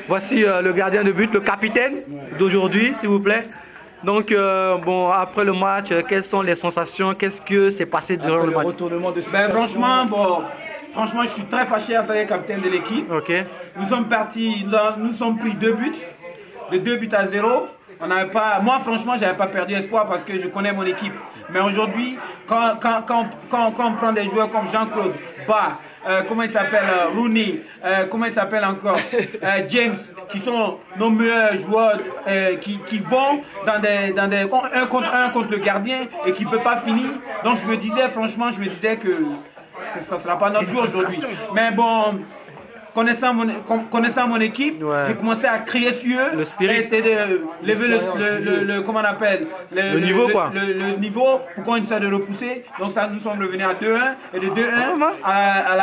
Voici le gardien de but, le capitaine d'aujourd'hui, s'il vous plaît. Donc, bon, après le match, quelles sont les sensations? Qu'est-ce que s'est passé durant le match? Franchement, je suis très fâché en tant que capitaine de l'équipe. Ok. Nous sommes partis, nous sommes pris 2 buts, de 2 buts à 0. Moi, franchement, j'avais pas perdu espoir parce que je connais mon équipe. Mais aujourd'hui, quand on prend des joueurs comme Jean-Claude, comment il s'appelle, Rooney, comment il s'appelle encore, James, qui sont nos meilleurs joueurs, qui vont dans des 1 contre 1 contre le gardien et qui ne peut pas finir. Donc je me disais que ça ne sera pas notre jour aujourd'hui. Mais bon, connaissant mon équipe, j'ai commencé à crier sur eux, le spirit, et essayer de lever le niveau, quoi. Le niveau pour qu'on essaie de repousser. Donc ça, nous sommes revenus à 2-1 et de 2-1 à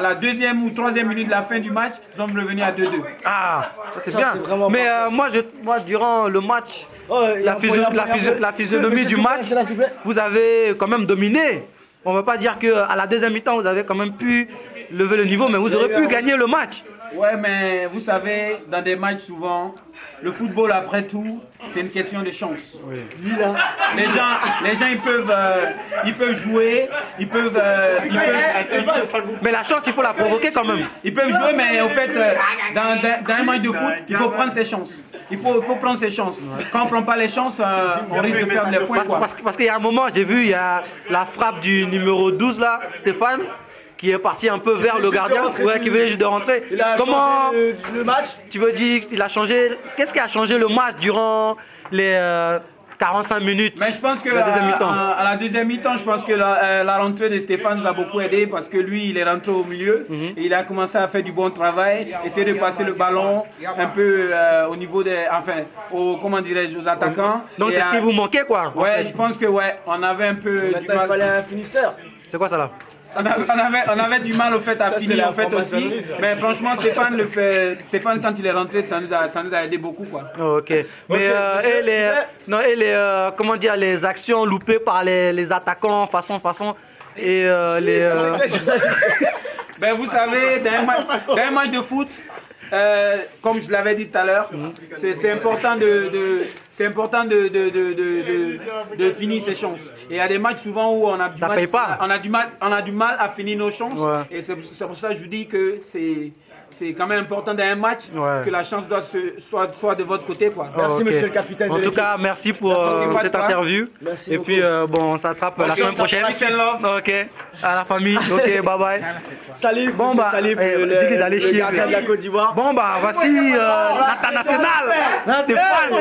la 2e ou 3e minute de la fin du match, nous sommes revenus à 2-2. Ah, ça c'est bien. Mais moi, durant le match, la physionomie du match, vous avez quand même dominé. On ne va pas dire qu'à la 2e mi-temps, vous avez quand même pu lever le niveau, mais vous aurez pu gagner le match. Ouais, mais vous savez, dans des matchs souvent, le football après tout, c'est une question de chance. Oui. Les gens ils peuvent jouer, mais la chance, il faut la provoquer quand même. Ils peuvent jouer, mais en fait, dans un match de foot, il faut prendre ses chances. Il faut prendre ses chances. Quand on ne prend pas les chances, on risque de perdre les points. Parce qu'il y a un moment, j'ai vu, il y a la frappe du numéro 12 là, Stéphane, qui est parti un peu vers le gardien, qui venait juste de rentrer. Comment le match? Tu veux dire qu'il a changé? Qu'est-ce qui a changé le match durant les 45 minutes? Mais je pense que la deuxième mi-temps. À la 2e mi-temps, je pense que la rentrée de Stéphane nous a beaucoup aidé parce que lui, il est rentré au milieu et il a commencé à faire du bon travail, essayer de passer le ballon un peu au niveau aux attaquants. Donc c'est ce qui vous manquait, quoi? Ouais, je pense que on avait un peu du mal. Il fallait un finisseur. C'est quoi ça là? On avait du mal au fait à finir en fait aussi, mais franchement Stéphane quand il est rentré ça nous a aidé beaucoup, quoi. Ok. Mais comment dire, les actions loupées par les attaquants façon et Ben vous savez, dans un match de foot, comme je l'avais dit tout à l'heure, c'est important de finir ses chances. Et il y a des matchs souvent où on a du mal à finir nos chances. Ouais. Et c'est pour ça que je vous dis que c'est quand même important dans un match que la chance soit de votre côté, quoi. Merci monsieur le capitaine. En tout cas, merci pour cette interview. Merci et puis bon, on s'attrape la semaine prochaine. Ok. À la famille. Ok, bye bye. Salut. Bon bah, le gardien de la Côte d'Ivoire. Bon bah, voici l'international. Stéphane.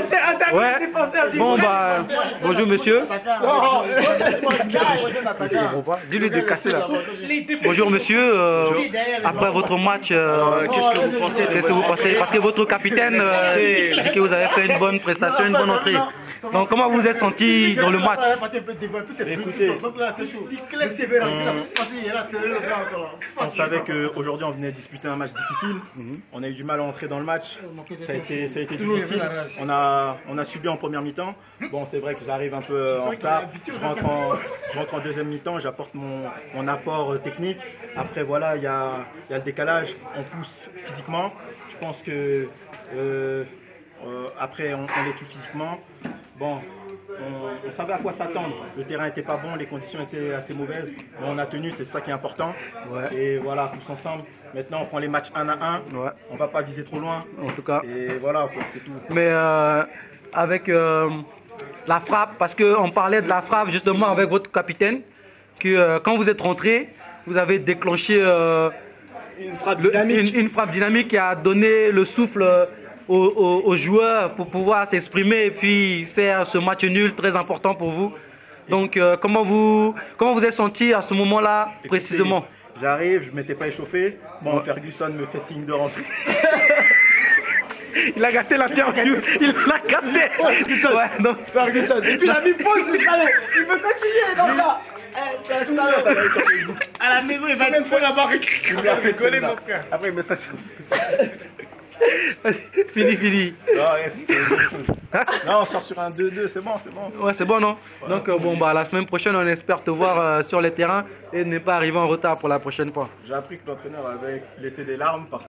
Ouais. Bon bah, bonjour monsieur. Dis-lui de casser là. Bonjour monsieur. Après votre match, qu'est-ce que vous pensez? Parce que votre capitaine dit que vous avez fait une bonne prestation, une bonne entrée. Donc comment vous êtes senti dans le match? Écoutez, on savait qu'aujourd'hui on venait disputer un match difficile. On a eu du mal à entrer dans le match. Ça a été difficile. On a subi en première mi-temps. Bon, c'est vrai que j'arrive un peu en retard. Je rentre en deuxième mi-temps, j'apporte mon apport technique. Après voilà, il y a le décalage. On pousse physiquement. Je pense que après on est tout physiquement. Bon, on savait à quoi s'attendre. Le terrain n'était pas bon, les conditions étaient assez mauvaises. Mais on a tenu, c'est ça qui est important. Ouais. Et voilà, tous ensemble. Maintenant, on prend les matchs 1 à 1. Ouais. On ne va pas viser trop loin. En tout cas. Et voilà, c'est tout. Mais avec la frappe, parce qu'on parlait de la frappe justement avec votre capitaine, que quand vous êtes rentré, vous avez déclenché une frappe dynamique qui a donné le souffle aux joueurs pour pouvoir s'exprimer et puis faire ce match nul très important pour vous. Donc comment vous êtes senti à ce moment-là précisément? J'arrive, je ne m'étais pas échauffé. Bon, Ferguson me fait signe de rentrer. Il a gâté l'interview, il l'a gâté. Ferguson. Et puis il a mis pause, il veut continuer dans ça. À la maison, il va être fou là-bas. Il m'a fait coller mon frère. Après, il me ça sur. Fini. Non, ouais, non, on sort sur un 2-2, c'est bon. Ouais, c'est bon, non? Voilà. Donc, bon, bah, la semaine prochaine, on espère te voir sur les terrains et ne pas arriver en retard pour la prochaine fois. J'ai appris que l'entraîneur avait laissé des larmes parce